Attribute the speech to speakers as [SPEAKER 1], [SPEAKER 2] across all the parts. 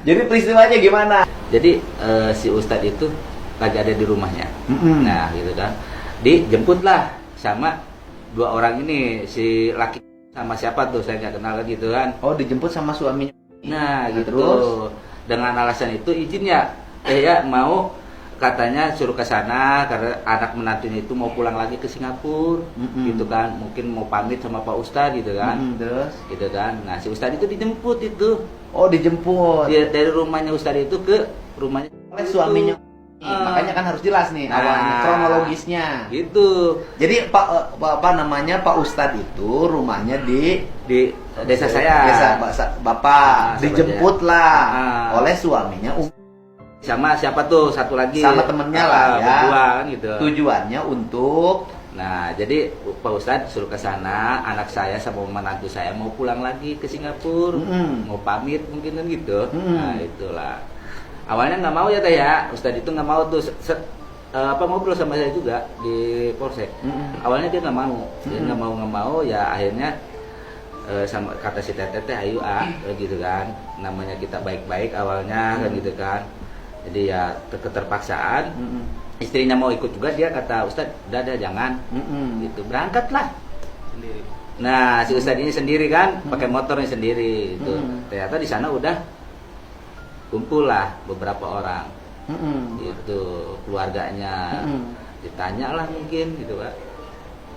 [SPEAKER 1] Jadi peristiwanya gimana?
[SPEAKER 2] Jadi si Ustadz itu lagi ada di rumahnya. Nah, gitu kan. Dijemputlah sama dua orang ini, si laki sama siapa tuh saya nggak kenal gitu kan.
[SPEAKER 1] Oh, dijemput sama suaminya.
[SPEAKER 2] Nah, gitu.
[SPEAKER 1] Terus
[SPEAKER 2] Dengan alasan itu izin ya, ya mau katanya suruh ke sana karena anak menantunya itu mau pulang lagi ke Singapura, gitu kan. Mungkin mau pamit sama Pak Ustadz gitu kan.
[SPEAKER 1] Terus
[SPEAKER 2] Gitu kan. Nah, si Ustadz itu dijemput itu.
[SPEAKER 1] oh, dijemput
[SPEAKER 2] Dari rumahnya Ustadz itu ke rumahnya
[SPEAKER 1] oleh suaminya. Makanya kan harus jelas nih awalnya kronologisnya.
[SPEAKER 2] Gitu.
[SPEAKER 1] Jadi apa namanya, Pak Ustadz itu rumahnya di
[SPEAKER 2] Desa saya.
[SPEAKER 1] Desa Bapak. Dijemputlah oleh suaminya
[SPEAKER 2] Sama siapa tuh satu lagi?
[SPEAKER 1] sama temennya lah ya.
[SPEAKER 2] Berdua kan gitu.
[SPEAKER 1] Tujuannya untuk
[SPEAKER 2] Nah, jadi Pak Ustadz suruh ke sana, anak saya sama menantu saya mau pulang lagi ke Singapura, mau pamit mungkin kan gitu. Nah, itulah. Awalnya nggak mau ya Teh ya, Ustadz itu nggak mau tuh ngobrol sama saya juga di Polsek. Awalnya dia nggak mau, nggak mau ya akhirnya sama kata si Teteh, ayo gitu kan, namanya kita baik-baik awalnya kan gitu kan. Jadi ya keterpaksaan. Istrinya mau ikut juga, dia kata Ustadz udah jangan, gitu berangkatlah sendiri. Nah si Ustadz ini sendiri kan, pakai motornya sendiri, itu ternyata di sana udah kumpul lah beberapa orang, gitu keluarganya, ditanya lah mungkin gitu kan.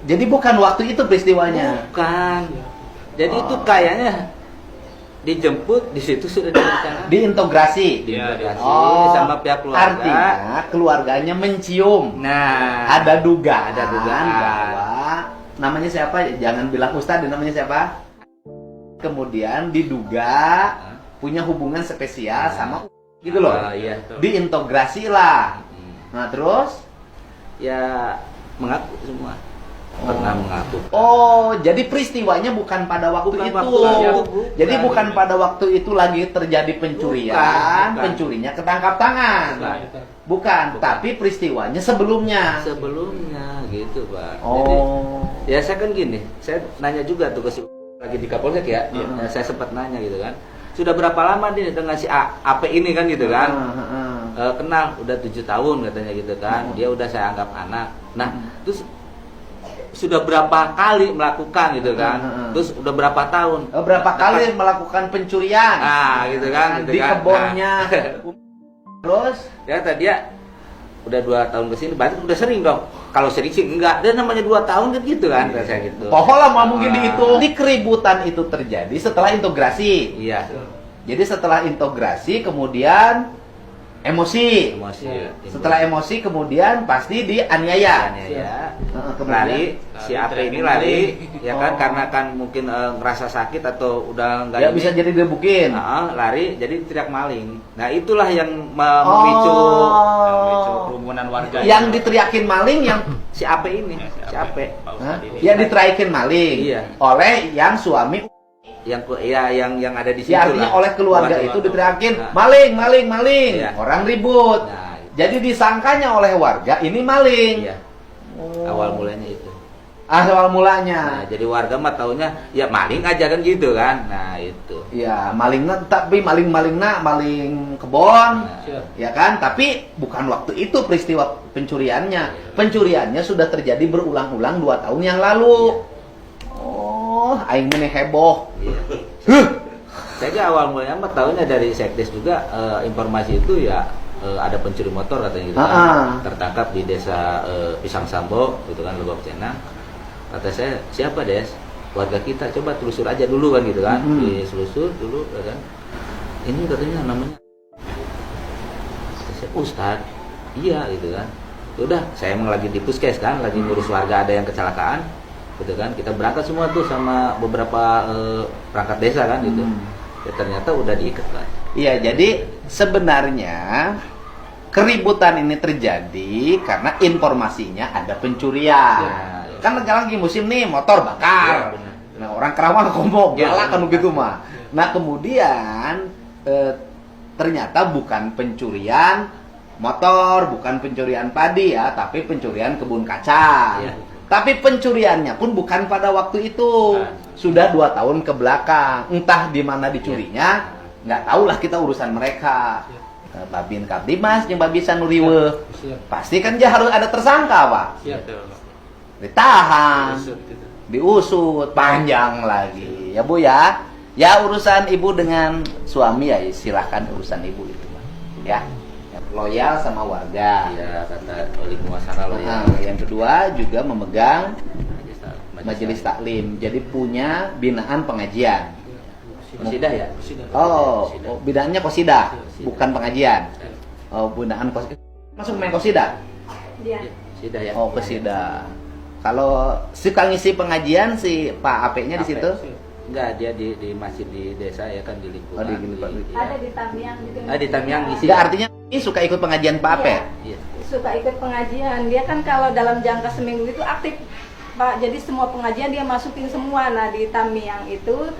[SPEAKER 1] jadi bukan waktu itu peristiwanya.
[SPEAKER 2] Bukan, jadi itu kayaknya dijemput di situ sudah direncanakan.
[SPEAKER 1] Diintegrasi.
[SPEAKER 2] Sama pihak keluarga.
[SPEAKER 1] Artinya keluarganya mencium.
[SPEAKER 2] Nah,
[SPEAKER 1] Ada dugaan
[SPEAKER 2] dugaan.
[SPEAKER 1] bahwa namanya siapa? Jangan bilang Ustadz, namanya siapa? Kemudian diduga punya hubungan spesial sama gitu loh.
[SPEAKER 2] Iya.
[SPEAKER 1] Diintegrasi lah. Nah, terus
[SPEAKER 2] Ya mengaku semua. Pernah mengaku.
[SPEAKER 1] oh, jadi peristiwanya bukan pada waktu
[SPEAKER 2] Bukan
[SPEAKER 1] itu.
[SPEAKER 2] waktu,
[SPEAKER 1] Jadi bukan pada waktu itu lagi terjadi pencurian,
[SPEAKER 2] Bukan.
[SPEAKER 1] pencurinya ketangkap tangan. Bukan, tapi peristiwanya sebelumnya.
[SPEAKER 2] Sebelumnya gitu Pak.
[SPEAKER 1] Oh.
[SPEAKER 2] Jadi ya saya kan gini, saya nanya juga tuh ke si lagi di Kapolsek ya, ya, saya sempat nanya gitu kan. Sudah berapa lama nih dengan si AP ini kan gitu kan? Kenal udah 7 tahun katanya gitu kan. Dia udah saya anggap anak. Nah, terus sudah berapa kali melakukan gitu kan? Terus udah berapa tahun?
[SPEAKER 1] Berapa kali melakukan pencurian?
[SPEAKER 2] Ah, gitu kan? Gitu
[SPEAKER 1] Di
[SPEAKER 2] kan?
[SPEAKER 1] kebunnya. Terus?
[SPEAKER 2] Ya tadi ya udah 2 tahun kesini, berarti udah sering dong. Kalau sering sih enggak. Dan namanya 2 tahun kan gitu kan? Saya gitu.
[SPEAKER 1] Pohon lah mungkin dihitung. Di keributan itu terjadi setelah integrasi.
[SPEAKER 2] Iya.
[SPEAKER 1] Jadi setelah integrasi kemudian emosi. Setelah emosi kemudian pasti dianiaya.
[SPEAKER 2] Ya.
[SPEAKER 1] Kemudian
[SPEAKER 2] Lari, si AP ini lari, ya kan? Karena kan mungkin ngerasa sakit atau udah enggak
[SPEAKER 1] ya bisa jadi digebukin.
[SPEAKER 2] lari, jadi teriak maling. Nah itulah yang memicu kerumunan warga.
[SPEAKER 1] Yang diteriakin maling yang
[SPEAKER 2] Si AP ini, si AP.
[SPEAKER 1] yang diteriakin maling oleh yang suami.
[SPEAKER 2] Yang ada di situ
[SPEAKER 1] Ya, artinya
[SPEAKER 2] lah.
[SPEAKER 1] oleh keluarga itu diteriakin maling.
[SPEAKER 2] Iya.
[SPEAKER 1] Orang ribut.
[SPEAKER 2] Nah,
[SPEAKER 1] Jadi disangkanya oleh warga ini maling.
[SPEAKER 2] iya. Awal mulanya itu.
[SPEAKER 1] Awal mulanya.
[SPEAKER 2] Nah, jadi warga mah taunya ya maling aja kan gitu kan. Nah, itu.
[SPEAKER 1] Ya, malingnya tapi maling kebon. Ya kan? Tapi bukan waktu itu peristiwa pencuriannya. Pencuriannya sudah terjadi berulang-ulang 2 tahun yang lalu. Oh, aing meneh heboh.
[SPEAKER 2] Saya kira awal mulanya mah tahunya dari Sekdes juga, informasi itu ya ada pencuri motor katanya gitu kan. Tertangkap di desa Pisang Sambo gitu kan, Lebak Cena. Kata saya, siapa Des? Warga kita, coba telusur aja dulu kan gitu kan. Diselusur dulu ya kan. Ini katanya namanya Ustadz. Iya gitu kan. Udah, saya emang lagi di puskes kan, lagi ngurus warga ada yang kecelakaan. Gitu kan, kita berangkat semua tuh sama beberapa perangkat desa kan gitu. Ya ternyata udah diikat kan.
[SPEAKER 1] Iya, jadi sebenarnya keributan ini terjadi karena informasinya ada pencurian. Kan lagi musim nih motor bakar. Nah, orang Kerawang ngomong galak kan begitu mah. Nah, kemudian ternyata bukan pencurian motor, bukan pencurian padi ya, tapi pencurian kebun kacang. Tapi pencuriannya pun bukan pada waktu itu. Sudah 2 tahun ke belakang. Entah di mana dicurinya, nggak tahu lah kita urusan mereka. Babin Kapdimas jeung Babisan Nuriwe. Pasti kan dia harus ada tersangka, Pak. Ditahan, diusut, panjang lagi. Ya Bu ya. Ya urusan ibu dengan suami ya silahkan urusan ibu itu, Pak. Ya. Loyal sama warga.
[SPEAKER 2] Iya, kata oleh muasara loyal.
[SPEAKER 1] Yang kedua juga memegang majelis taklim. Jadi punya binaan pengajian.
[SPEAKER 2] Kosidah ya?
[SPEAKER 1] Oh, binaannya kosidah, bukan pengajian. Oh, binaan kosidah. Masuk main kosidah?
[SPEAKER 3] Iya.
[SPEAKER 2] Kosidah ya.
[SPEAKER 1] Oh, kosidah. Kalau suka ngisi pengajian si Pak Ape-nya di situ?
[SPEAKER 2] Enggak, dia di masjid di desa ya kan di lingkungan.
[SPEAKER 1] Oh, di lingkungan.
[SPEAKER 3] Ada di Tamiang juga.
[SPEAKER 2] Di Tamiang ngisi.
[SPEAKER 1] Enggak, artinya ini suka ikut pengajian Pak Ape?
[SPEAKER 2] Iya.
[SPEAKER 3] Suka ikut pengajian. Dia kan kalau dalam jangka seminggu itu aktif, Pak. Jadi semua pengajian dia masukin semua. Nah, di Tamiang itu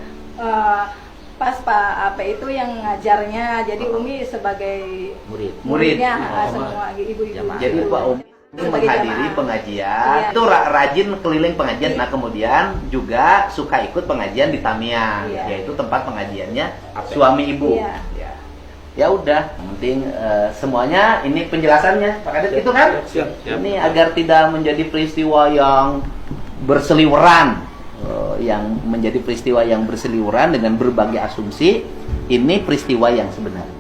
[SPEAKER 3] pas Pak Ape itu yang ngajarnya. Jadi Umi sebagai muridnya semua ibu-ibu.
[SPEAKER 1] Jadi Pak Umi menghadiri pengajian, itu rajin keliling pengajian. Nah kemudian juga suka ikut pengajian di Tamiang, yaitu tempat pengajiannya suami ibu. Ya udah, yang penting semuanya ini penjelasannya Pak Kadep itu kan. Ini agar tidak menjadi peristiwa yang berseliweran, yang menjadi peristiwa yang berseliweran dengan berbagai asumsi. Ini peristiwa yang sebenarnya.